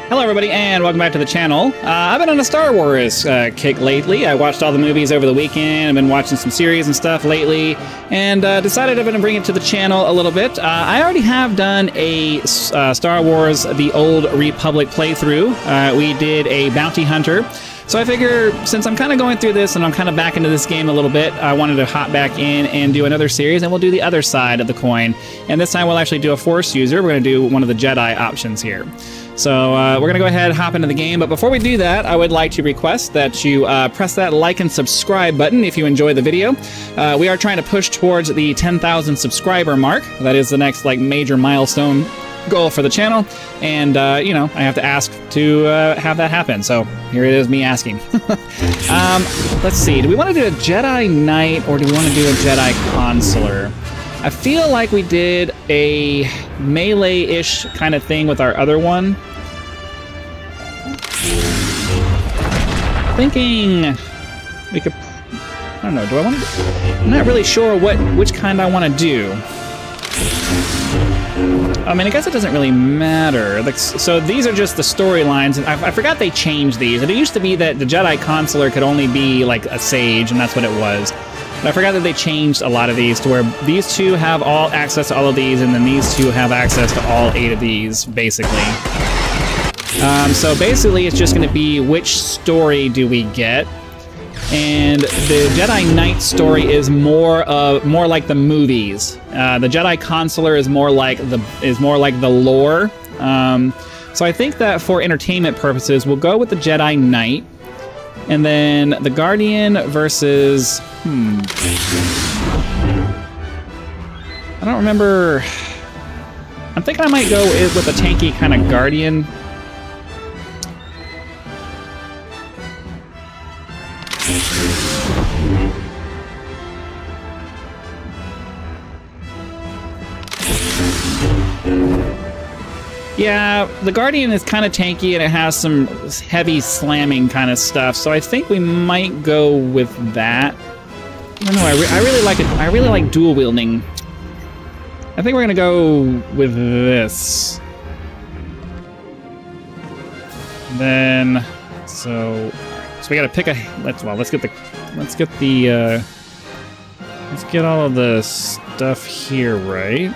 Hello everybody and welcome back to the channel. I've been on a Star Wars kick lately. I watched all the movies over the weekend. I've been watching some series and stuff lately and decided I'm going to bring it to the channel a little bit. I already have done a Star Wars The Old Republic playthrough. We did a Bounty Hunter. So I figure since I'm kind of going through this and I'm kind of back into this game a little bit, I wanted to hop back in and do another series, and we'll do the other side of the coin. And this time we'll actually do a Force user. We're going to do one of the Jedi options here. So we're going to go ahead and hop into the game, but before we do that, I would like to request that you press that like and subscribe button if you enjoy the video. We are trying to push towards the 10,000 subscriber mark. That is the next major milestone goal for the channel, and you know, I have to ask to have that happen, so here it is, me asking. Let's see, do we want to do a Jedi Knight or do we want to do a Jedi Consular? I feel like we did a melee-ish kind of thing with our other one. Thinking we could, I don't know, do I want to, I'm not really sure which kind I want to do. I mean, I guess it doesn't really matter. Like, so these are just the storylines. I forgot they changed these. It used to be that the Jedi Consular could only be like a sage, and that's what it was. But I forgot that they changed a lot of these to where these two have all access to all of these, and then these two have access to all 8 of these, basically. So basically, it's just going to be which story do we get. And the Jedi Knight story is more like the movies. The Jedi Consular is more like the lore. So I think that for entertainment purposes, we'll go with the Jedi Knight, and then the Guardian versus I don't remember. I'm thinking I might go with a tanky kind of Guardian. Yeah, the Guardian is kind of tanky and it has some heavy slamming kind of stuff, so I think we might go with that. I don't know, I really like it. I really like dual wielding. I think we're gonna go with this. Then, so we gotta pick a. Let's get all of the stuff here, right?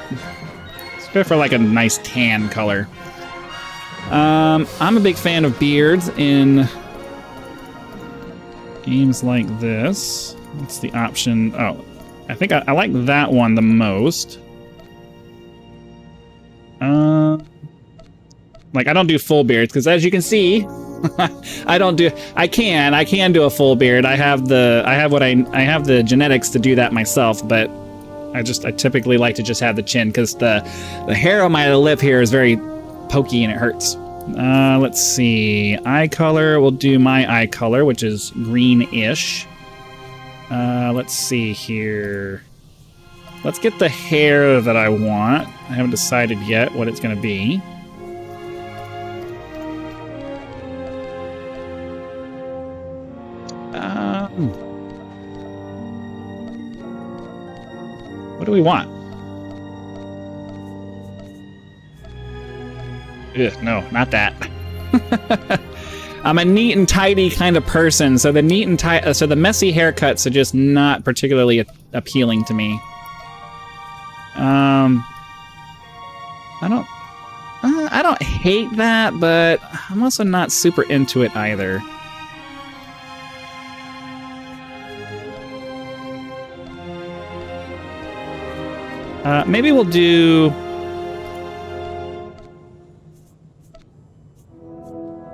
Go for like a nice tan color. I'm a big fan of beards in games like this. What's the option? Oh, I think I like that one the most. Like, I don't do full beards because, as you can see, I can do a full beard. I have the genetics to do that myself, but I typically like to just have the chin because the hair on my lip here is very pokey and it hurts. Let's see. Eye color, we'll do my eye color, which is greenish. Let's see here. Let's get the hair that I want. I haven't decided yet what it's going to be. What do we want? Ugh, no, not that. I'm a neat and tidy kind of person, so the the messy haircuts are just not particularly appealing to me. I don't hate that, but I'm also not super into it either. Maybe we'll do...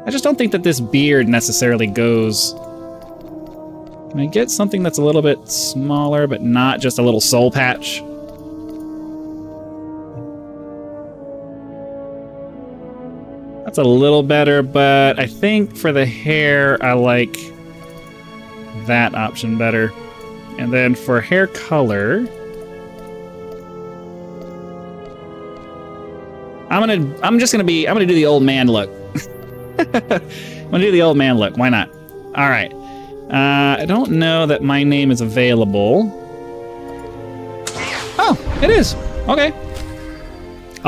I just don't think that this beard necessarily goes... Can I get something that's a little bit smaller, but not just a little soul patch? That's a little better, but I think for the hair, I like that option better. And then for hair color... I'm gonna do the old man look. I'm gonna do the old man look. Why not? All right. I don't know that my name is available. Oh, it is. Okay.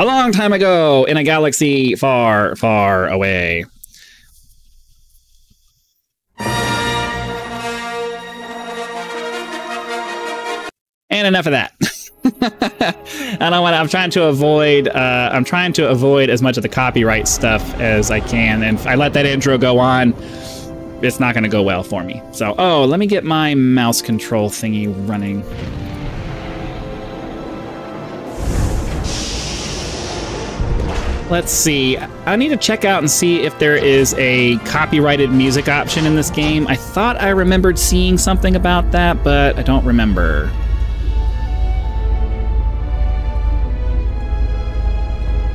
A long time ago in a galaxy far, far away. And enough of that. I'm trying to avoid as much of the copyright stuff as I can, and if I let that intro go on, it's not going to go well for me. So, oh, let me get my mouse control thingy running. Let's see. I need to check out and see if there is a copyrighted music option in this game. I thought I remembered seeing something about that, but I don't remember.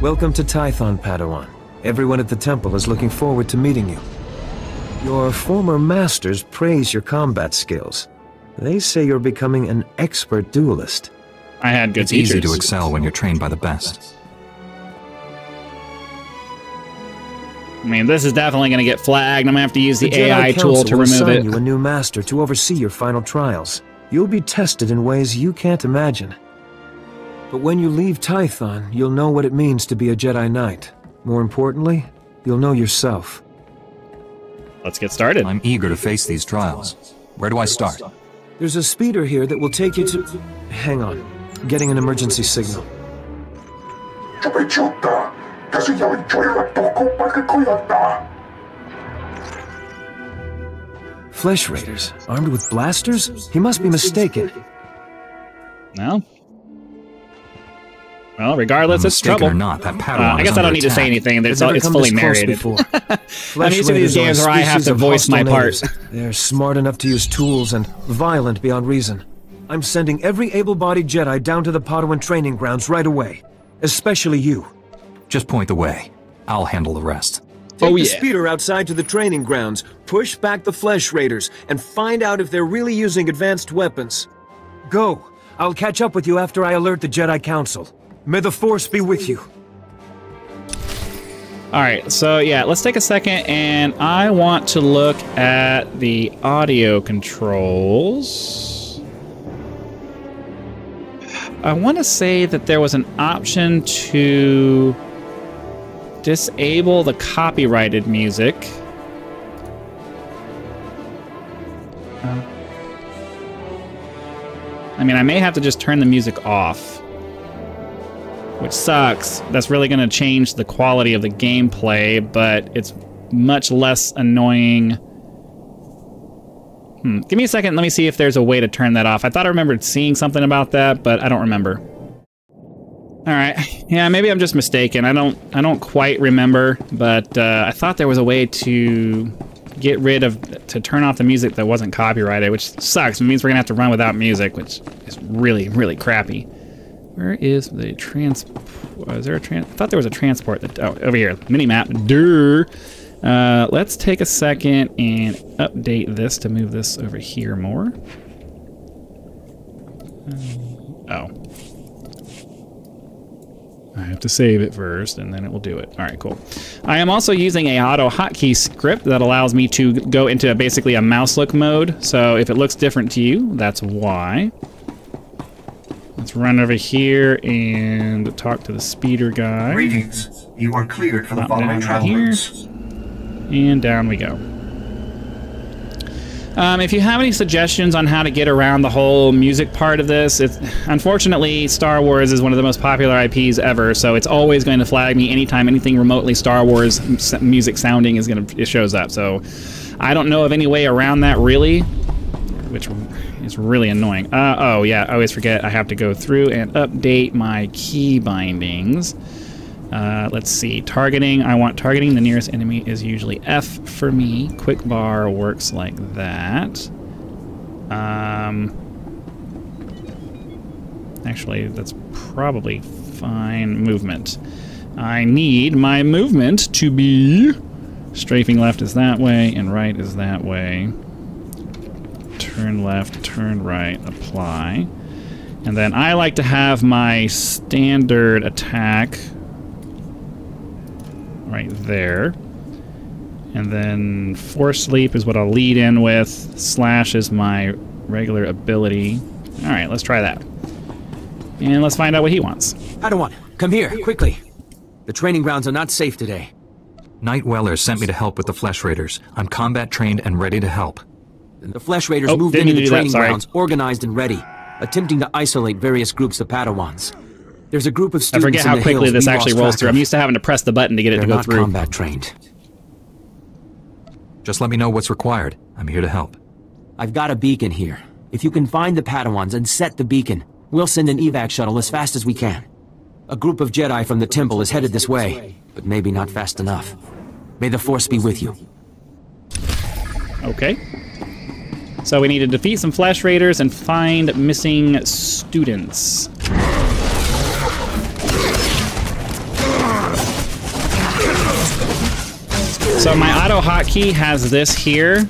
Welcome to Tython, Padawan. Everyone at the temple is looking forward to meeting you. Your former masters praise your combat skills. They say you're becoming an expert duelist. I had good teachers. It's easy to excel when you're trained by the best. I mean, this is definitely going to get flagged. I'm going to have to use the AI tool to remove it. The Jedi Council will assign you a new master to oversee your final trials. You'll be tested in ways you can't imagine. But when you leave Tython, you'll know what it means to be a Jedi Knight. More importantly, you'll know yourself. Let's get started. I'm eager to face these trials. Where do I start? There's a speeder here that will take you to... Hang on. Getting an emergency signal. Flesh Raiders? Armed with blasters? He must be mistaken. No. Well, regardless, it's trouble. Or not, that Padawan I guess I don't need to say anything. It's fully narrated. I'm used to these games where I have to voice my part. They're smart enough to use tools and violent beyond reason. I'm sending every able-bodied Jedi down to the Padawan training grounds right away. Especially you. Just point the way. I'll handle the rest. Take the speeder outside to the training grounds, push back the Flesh Raiders, and find out if they're really using advanced weapons. Go. I'll catch up with you after I alert the Jedi Council. May the Force be with you. Alright, so yeah, let's take a second, and I want to look at the audio controls. I want to say that there was an option to disable the copyrighted music. I mean, I may have to just turn the music off, which sucks. That's really going to change the quality of the gameplay, but it's much less annoying. Give me a second. Let me see if there's a way to turn that off. I thought I remembered seeing something about that, but I don't remember. All right. Yeah, maybe I'm just mistaken. I don't quite remember, but I thought there was a way to get rid of, to turn off the music that wasn't copyrighted, which sucks. It means we're going to have to run without music, which is really, really crappy. Where is the is there a I thought there was a transport that, oh, over here, mini-map, let's take a second and update this to move this over here more. Oh. I have to save it first, and then it will do it. All right, cool. I am also using a auto hotkey script that allows me to go into basically a mouse look mode. So if it looks different to you, that's why. Let's run over here and talk to the speeder guy. Greetings. You are cleared for the following travel routes. And down we go. If you have any suggestions on how to get around the whole music part of this, unfortunately, Star Wars is one of the most popular IPs ever, so it's always going to flag me anytime anything remotely Star Wars music sounding it shows up. So I don't know of any way around that, really, which is really annoying. Oh, yeah, I always forget I have to go through and update my key bindings. Let's see, targeting. I want targeting the nearest enemy is usually F for me. Quick bar works like that. Actually, that's probably fine. Movement. I need my movement to be strafing left is that way and right is that way. Turn left, turn right, apply. And then I like to have my standard attack right there. And then Force Sleep is what I'll lead in with. Slash is my regular ability. Alright, let's try that. And let's find out what he wants. Padawan, Come here, quickly. The training grounds are not safe today. Night Weller sent me to help with the Flesh Raiders. I'm combat trained and ready to help. The Flesh Raiders moved into the training grounds, organized and ready, attempting to isolate various groups of Padawans. There's a group of students. I forget how quickly this actually rolls through. I'm used to having to press the button to get it to go through. They're not combat trained. Just let me know what's required. I'm here to help. I've got a beacon here. If you can find the Padawans and set the beacon, we'll send an evac shuttle as fast as we can. A group of Jedi from the temple is headed this way, but maybe not fast enough. May the Force be with you. Okay. So we need to defeat some Flesh Raiders and find missing students. So my auto hotkey has this here.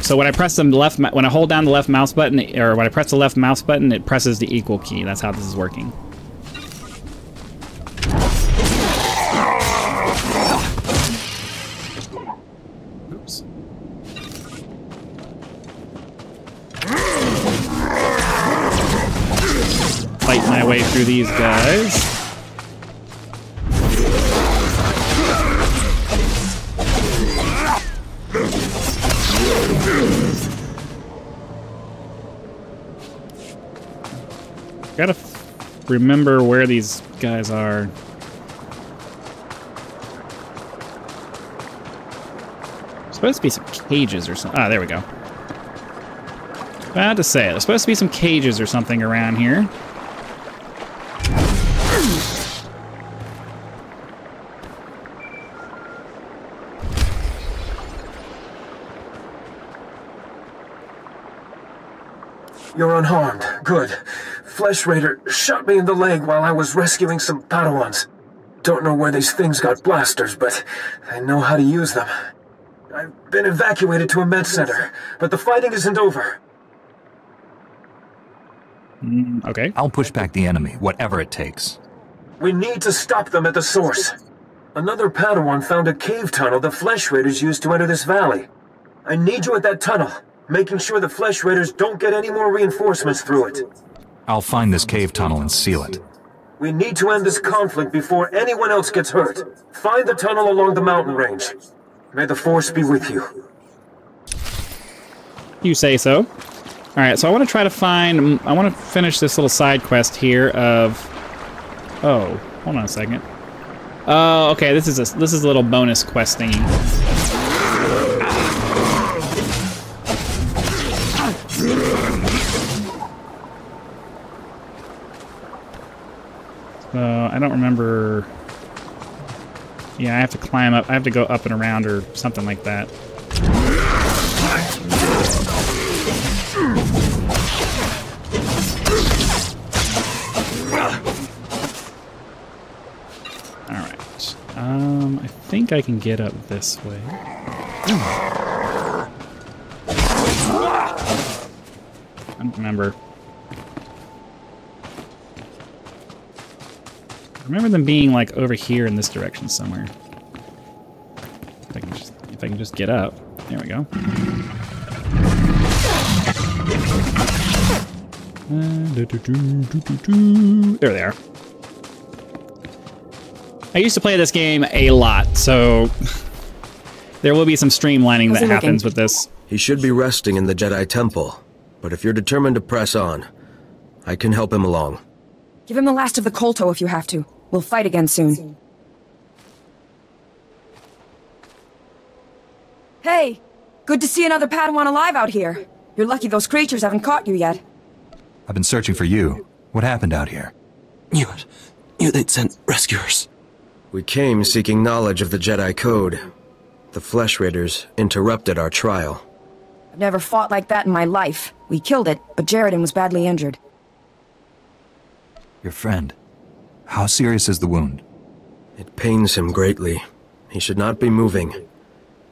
So when I press the left, when I hold down the left mouse button, or when I press the left mouse button, it presses the equal key. That's how this is working. Oops. Fight my way through these guys. Gotta remember where these guys are. Supposed to be some cages or something. Ah, there we go. About to say, there's supposed to be some cages or something around here. You're unharmed. Good. Flesh Raider shot me in the leg while I was rescuing some Padawans. Don't know where these things got blasters, but I know how to use them. I've been evacuated to a med center, but the fighting isn't over. Okay. I'll push back the enemy, whatever it takes. We need to stop them at the source. Another Padawan found a cave tunnel the Flesh Raiders used to enter this valley. I need you at that tunnel, making sure the Flesh Raiders don't get any more reinforcements through it. I'll find this cave tunnel and seal it. We need to end this conflict before anyone else gets hurt. Find the tunnel along the mountain range. May the Force be with you. You say so. Alright, so I want to try to find... I want to finish this little side quest here of... Oh, hold on a second. Oh, okay, this is a little bonus quest thingy. I don't remember... Yeah, I have to climb up. I have to go up and around or something like that. Alright. I think I can get up this way. I don't remember. I remember them being like over here in this direction somewhere. If I can just get up. There we go. There they are. I used to play this game a lot, so there will be some streamlining that happens with this. He should be resting in the Jedi Temple, but if you're determined to press on, I can help him along. Give him the last of the Kolto if you have to. We'll fight again soon. Hey! Good to see another Padawan alive out here. You're lucky those creatures haven't caught you yet. I've been searching for you. What happened out here? Knew they'd sent rescuers. We came seeking knowledge of the Jedi Code. The Flesh Raiders interrupted our trial. I've never fought like that in my life. We killed it, but Jaredin was badly injured. Your friend. How serious is the wound? It pains him greatly. He should not be moving.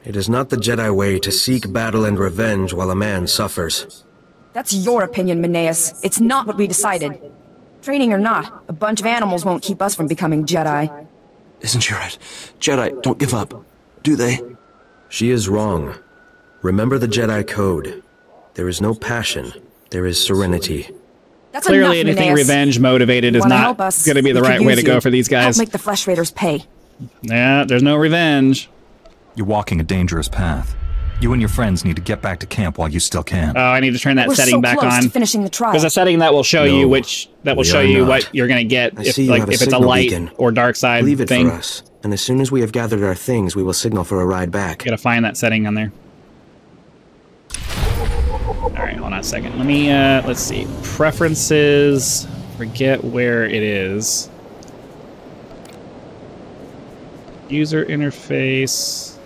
It is not the Jedi way to seek battle and revenge while a man suffers. That's your opinion, Meneus. It's not what we decided. Training or not, a bunch of animals won't keep us from becoming Jedi. Isn't she right? Jedi don't give up, do they? She is wrong. Remember the Jedi Code. There is no passion. There is serenity. That's clearly enough, anything Mineas. revenge motivated is not going to be the right way to go for these guys. Help make the Flesh Raiders pay. Yeah, there's no revenge. You're walking a dangerous path. You and your friends need to get back to camp while you still can. Oh, I need to turn that setting back on. To finishing the trial. There's a setting that will show you what you're going to get if it's a light beacon. or dark side Leave it thing. for us, and as soon as we have gathered our things, we will signal for a ride back. Gotta find that setting on there. All right, hold on a second. Let me let's see. Preferences. Forget where it is. User interface.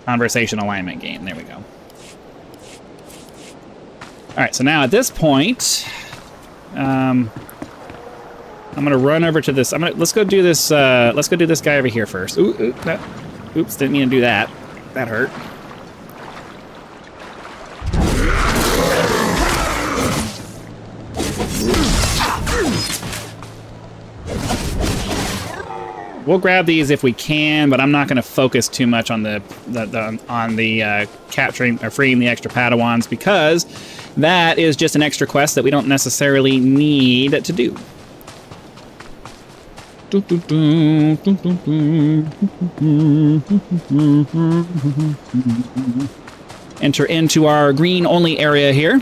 Conversation alignment game. There we go. All right, so now at this point, I'm gonna run over to this. Let's go do this. Let's go do this guy over here first. Oops, didn't mean to do that. That hurt. We'll grab these if we can, but I'm not going to focus too much on the capturing or freeing the extra Padawans, because that is just an extra quest that we don't necessarily need to do. Enter into our green-only area here.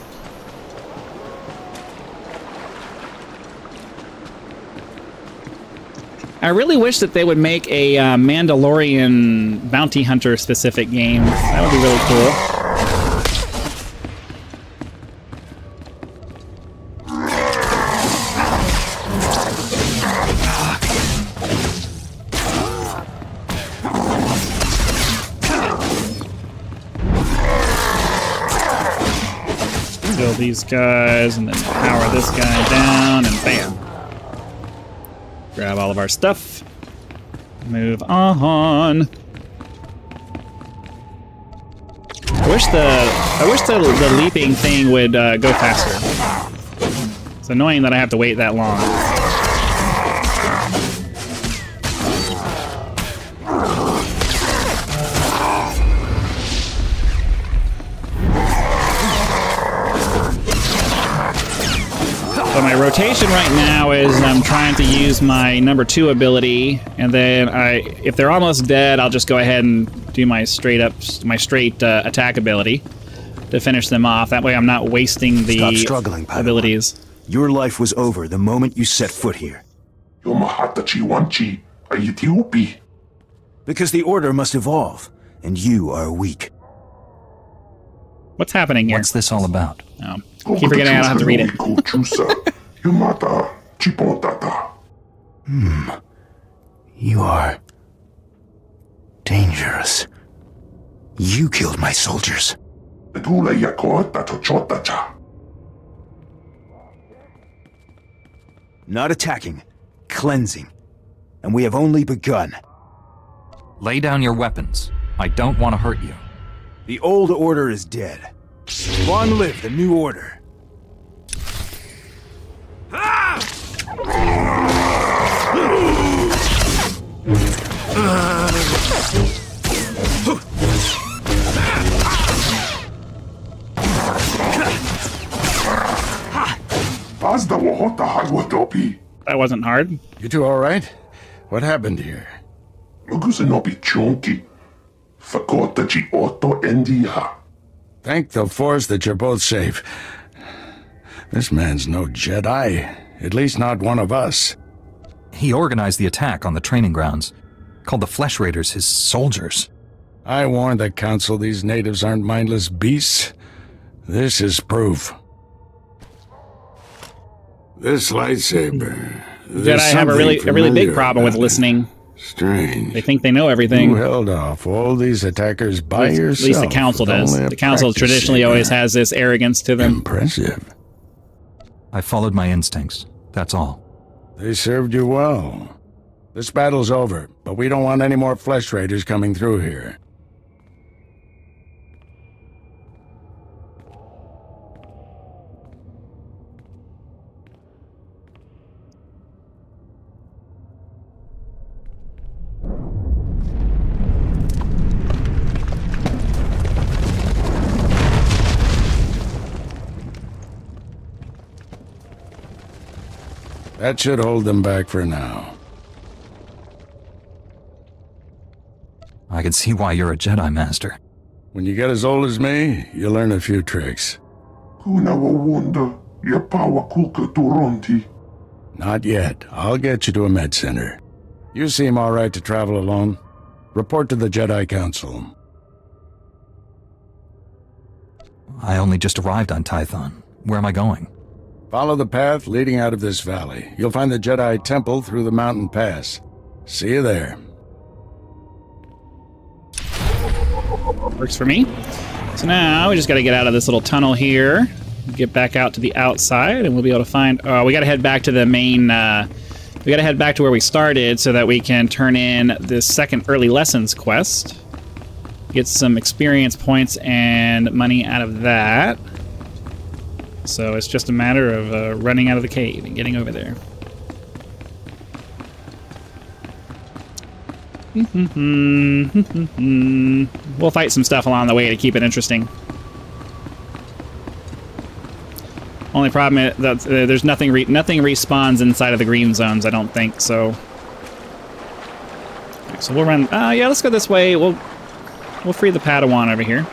I really wish that they would make a Mandalorian bounty hunter specific game. That would be really cool. Kill these guys and then power this guy down and bam. Grab all of our stuff. Move on. I wish the leaping thing would go faster. It's annoying that I have to wait that long. So my rotation right now is I'm trying to use my number 2 ability, and then if they're almost dead, I'll just go ahead and do my straight attack ability to finish them off. That way I'm not wasting the Stop struggling, Padawan. abilities. Your life was over the moment you set foot here. Because the Order must evolve, and you are weak. What's happening here? What's this all about? Oh, keep forgetting I don't have to read it. You are dangerous. You killed my soldiers. Not attacking, cleansing. And we have only begun. Lay down your weapons. I don't want to hurt you. The old order is dead. Long live the new order. That wasn't hard. You two all right? What happened here? Thank the Force that you're both safe. This man's no Jedi. At least not one of us. He organized the attack on the training grounds. Called the Flesh Raiders his soldiers. I warned the Council these natives aren't mindless beasts. This is proof. This lightsaber... Jedi have a really big problem with listening. Strange. They think they know everything. You held off all these attackers by yourself. At least the Council does. The Council traditionally always has this arrogance to them. Impressive. I followed my instincts. That's all. They served you well. This battle's over, but we don't want any more Flesh Raiders coming through here. That should hold them back for now. I can see why you're a Jedi Master. When you get as old as me, you'll learn a few tricks. Not yet. I'll get you to a med center. You seem all right to travel alone. Report to the Jedi Council. I only just arrived on Tython. Where am I going? Follow the path leading out of this valley. You'll find the Jedi Temple through the mountain pass. See you there. Works for me. So now we just got to get out of this little tunnel here, get back out to the outside, and we'll be able to find... Oh, we got to head back to the main... we got to head back to where we started so that we can turn in this second early lessons quest. Get some experience points and money out of that. So it's just a matter of running out of the cave and getting over there. We'll fight some stuff along the way to keep it interesting. Only problem is that there's nothing respawns inside of the green zones, I don't think, so... So we'll run... yeah, let's go this way. We'll free the Padawan over here.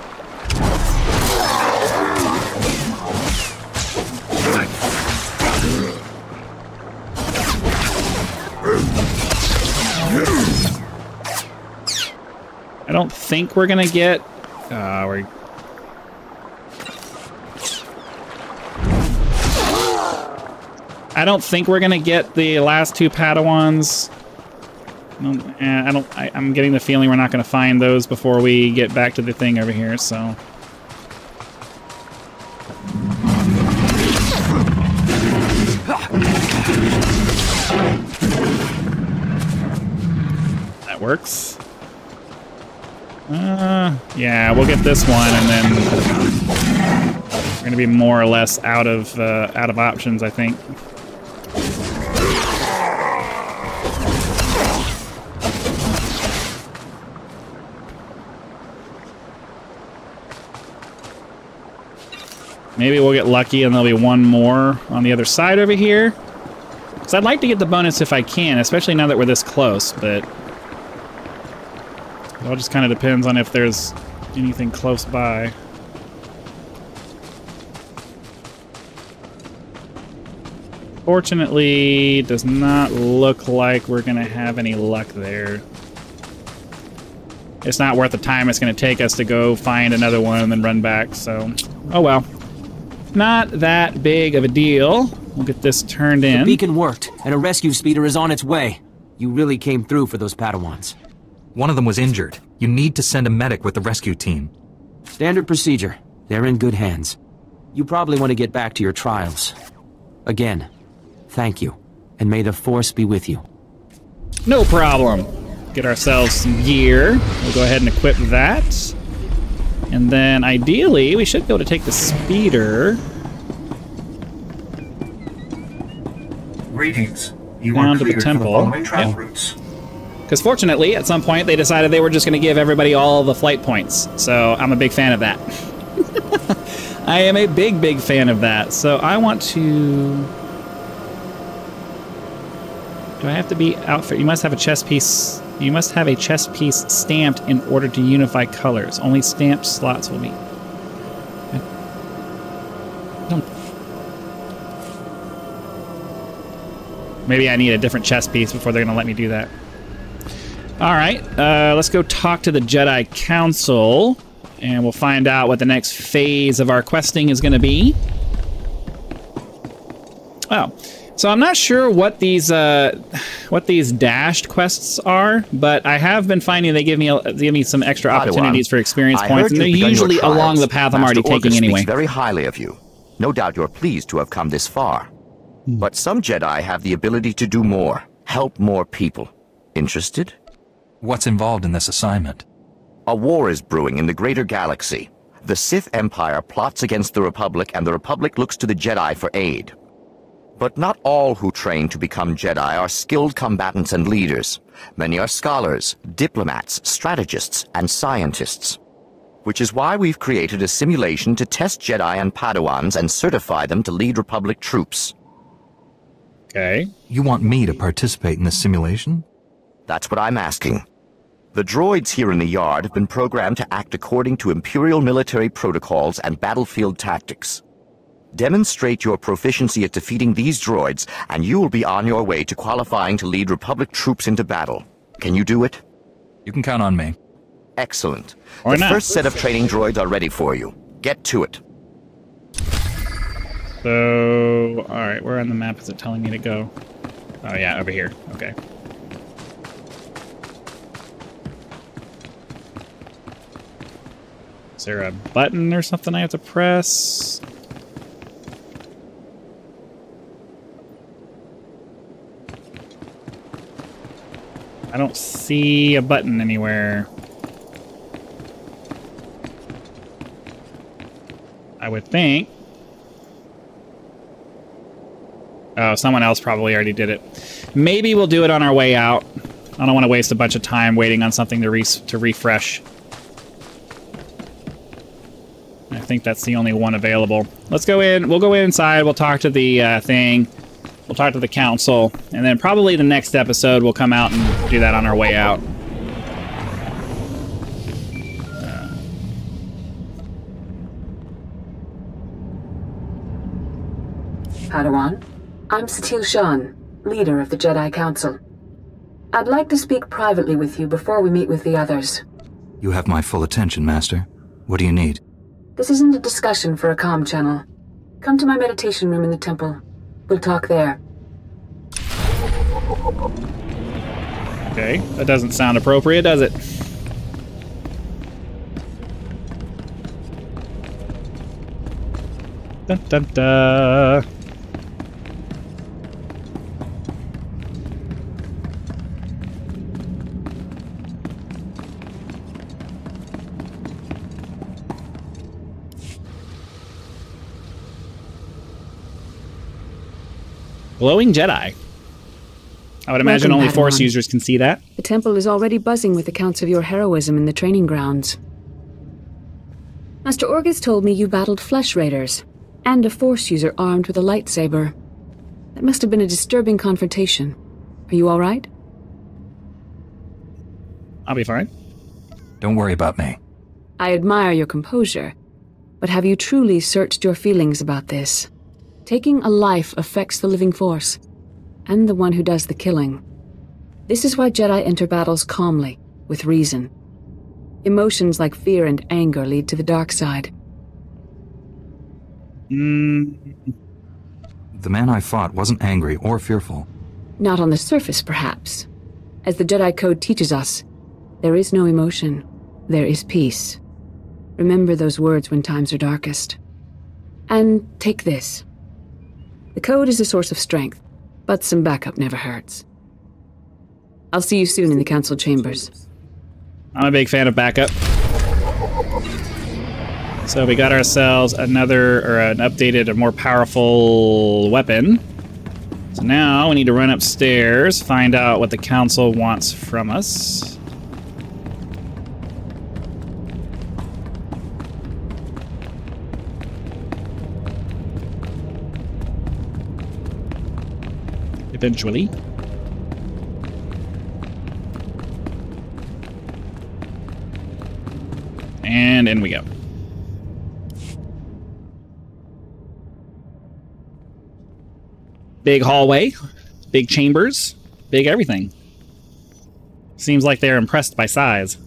I don't think we're gonna get... I don't think we're gonna get the last two Padawans. I'm getting the feeling we're not gonna find those before we get back to the thing over here, so... That works. Yeah, we'll get this one, and then we're gonna be more or less out of options, I think. Maybe we'll get lucky, and there'll be one more on the other side over here. Because I'd like to get the bonus if I can, especially now that we're this close, but... It all just kind of depends on if there's anything close by. Fortunately, does not look like we're going to have any luck there. It's not worth the time it's going to take us to go find another one and then run back, so... Oh well. Not that big of a deal. We'll get this turned in. The beacon worked, and a rescue speeder is on its way. You really came through for those Padawans. One of them was injured. You need to send a medic with the rescue team. Standard procedure. They're in good hands. You probably want to get back to your trials. Again, thank you, and may the Force be with you. No problem. Get ourselves some gear. We'll go ahead and equip that. And then, ideally, we should be able to take the speeder. Greetings. You down are to the cleared temple. for the following travel routes. Because fortunately, at some point, they decided they were just going to give everybody all the flight points. So I'm a big fan of that. I am a big, big fan of that. So I want to... Do I have to be outfit? You must have a chess piece. You must have a chess piece stamped in order to unify colors. Only stamped slots will be. Maybe I need a different chess piece before they're going to let me do that. All right, let's go talk to the Jedi Council, and we'll find out what the next phase of our questing is going to be. Oh, so I'm not sure what these dashed quests are, but I have been finding they give me some extra opportunities for experience points, and they're usually along the path I'm already taking anyway. Speaks very highly of you. No doubt you're pleased to have come this far. But some Jedi have the ability to do more, help more people. Interested? What's involved in this assignment? A war is brewing in the greater galaxy. The Sith Empire plots against the Republic, and the Republic looks to the Jedi for aid. But not all who train to become Jedi are skilled combatants and leaders. Many are scholars, diplomats, strategists, and scientists. Which is why we've created a simulation to test Jedi and Padawans and certify them to lead Republic troops. Okay. You want me to participate in this simulation? That's what I'm asking. The droids here in the yard have been programmed to act according to Imperial military protocols and battlefield tactics. Demonstrate your proficiency at defeating these droids, and you will be on your way to qualifying to lead Republic troops into battle. Can you do it? You can count on me. Excellent. Or the not. first set of training droids are ready for you. Get to it. So, alright, where on the map is it telling me to go? Oh yeah, over here. Okay. Is there a button or something I have to press? I don't see a button anywhere. I would think. Oh, someone else probably already did it. Maybe we'll do it on our way out. I don't want to waste a bunch of time waiting on something to refresh. I think that's the only one available. Let's go in. We'll go inside. We'll talk to the thing. We'll talk to the council. And then probably the next episode we'll come out and do that on our way out. Padawan, I'm Satil Shan, leader of the Jedi Council. I'd like to speak privately with you before we meet with the others. You have my full attention, Master. What do you need? This isn't a discussion for a comm channel. Come to my meditation room in the temple. We'll talk there. Okay, that doesn't sound appropriate, does it? Dun dun dun. Glowing Jedi. I would imagine only Force users can see that. The temple is already buzzing with accounts of your heroism in the training grounds. Master Orgus told me you battled flesh raiders, and a Force user armed with a lightsaber. That must have been a disturbing confrontation. Are you all right? I'll be fine. Don't worry about me. I admire your composure, but have you truly searched your feelings about this? Taking a life affects the living Force, and the one who does the killing. This is why Jedi enter battles calmly, with reason. Emotions like fear and anger lead to the dark side. The man I fought wasn't angry or fearful. Not on the surface, perhaps. As the Jedi Code teaches us, there is no emotion, there is peace. Remember those words when times are darkest. And take this. The Code is a source of strength, but some backup never hurts. I'll see you soon in the Council chambers. I'm a big fan of backup. So we got ourselves another, or an updated, a more powerful weapon. So now we need to run upstairs, find out what the Council wants from us. Eventually. And in we go. Big hallway, big chambers, big everything. Seems like they're impressed by size.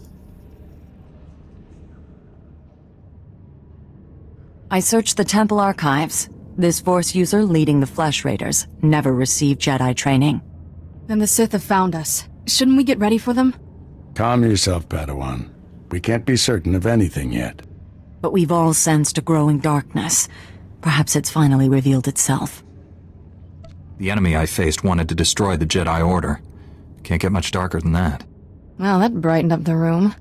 I searched the temple archives. This Force user leading the Flesh Raiders never received Jedi training. Then the Sith have found us. Shouldn't we get ready for them? Calm yourself, Padawan. We can't be certain of anything yet. But we've all sensed a growing darkness. Perhaps it's finally revealed itself. The enemy I faced wanted to destroy the Jedi Order. Can't get much darker than that. Well, that brightened up the room.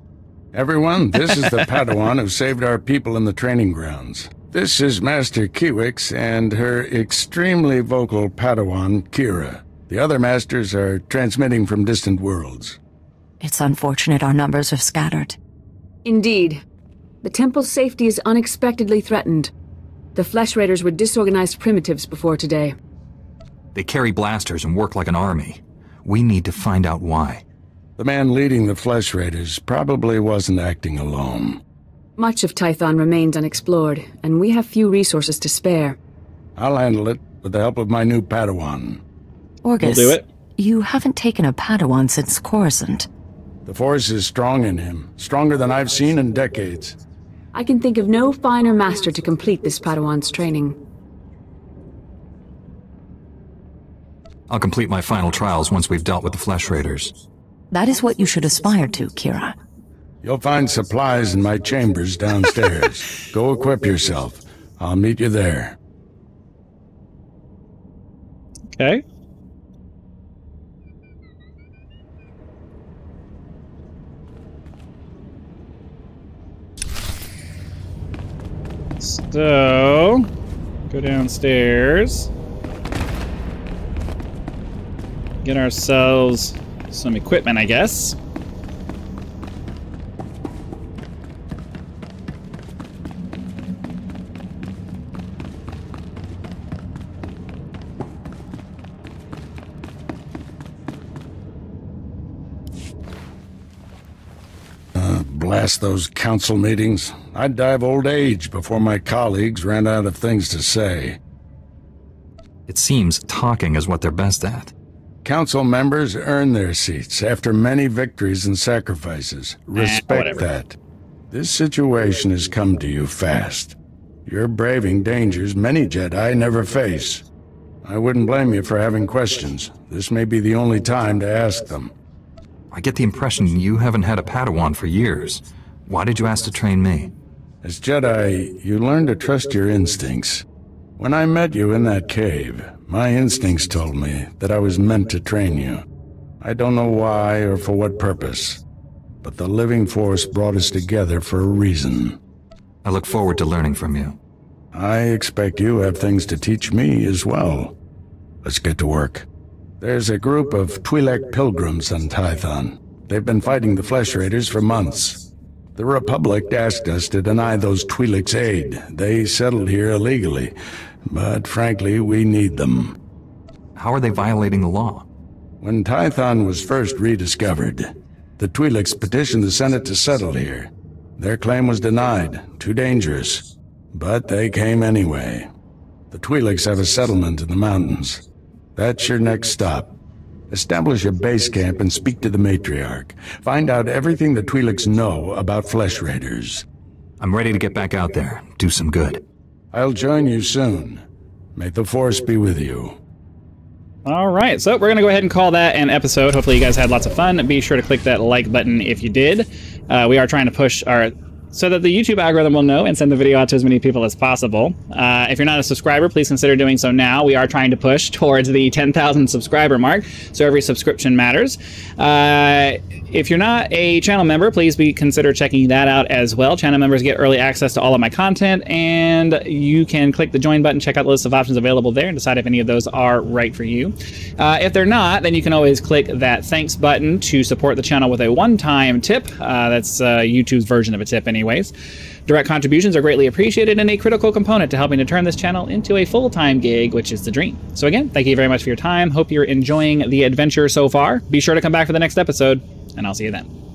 Everyone, this is the Padawan who saved our people in the training grounds. This is Master Kiwix and her extremely vocal Padawan, Kira. The other masters are transmitting from distant worlds. It's unfortunate our numbers are scattered. Indeed. The temple's safety is unexpectedly threatened. The Flesh Raiders were disorganized primitives before today. They carry blasters and work like an army. We need to find out why. The man leading the Flesh Raiders probably wasn't acting alone. Much of Tython remains unexplored, and we have few resources to spare. I'll handle it with the help of my new Padawan. Orgus, we'll do it. You haven't taken a Padawan since Coruscant. The Force is strong in him, stronger than I've seen in decades. I can think of no finer master to complete this Padawan's training. I'll complete my final trials once we've dealt with the Flesh Raiders. That is what you should aspire to, Kira. You'll find supplies in my chambers downstairs. Go equip yourself. I'll meet you there. Okay. So, go downstairs. Get ourselves some equipment, I guess. Blast those council meetings. I'd die of old age before my colleagues ran out of things to say. It seems talking is what they're best at. Council members earn their seats after many victories and sacrifices. Respect that. This situation has come to you fast. You're braving dangers many Jedi never face. I wouldn't blame you for having questions. This may be the only time to ask them. I get the impression you haven't had a Padawan for years. Why did you ask to train me? As Jedi, you learn to trust your instincts. When I met you in that cave, my instincts told me that I was meant to train you. I don't know why or for what purpose, but the living force brought us together for a reason. I look forward to learning from you. I expect you have things to teach me as well. Let's get to work. There's a group of Twi'lek pilgrims on Tython. They've been fighting the Flesh Raiders for months. The Republic asked us to deny those Twi'leks aid. They settled here illegally, but frankly, we need them. How are they violating the law? When Tython was first rediscovered, the Twi'leks petitioned the Senate to settle here. Their claim was denied, too dangerous. But they came anyway. The Twi'leks have a settlement in the mountains. That's your next stop. Establish a base camp and speak to the matriarch. Find out everything the Twi'leks know about Flesh Raiders. I'm ready to get back out there, do some good. I'll join you soon. May the Force be with you. All right, so we're going to go ahead and call that an episode. Hopefully you guys had lots of fun. Be sure to click that like button if you did. We are trying to push our... so that the YouTube algorithm will know and send the video out to as many people as possible. If you're not a subscriber, please consider doing so now. We are trying to push towards the 10,000 subscriber mark, so every subscription matters. If you're not a channel member, please consider checking that out as well. Channel members get early access to all of my content, and you can click the join button, check out the list of options available there, and decide if any of those are right for you. If they're not, then you can always click that thanks button to support the channel with a one-time tip. That's YouTube's version of a tip anyways. Direct contributions are greatly appreciated and a critical component to helping to turn this channel into a full-time gig, which is the dream. So again, thank you very much for your time. Hope you're enjoying the adventure so far. Be sure to come back for the next episode, and I'll see you then.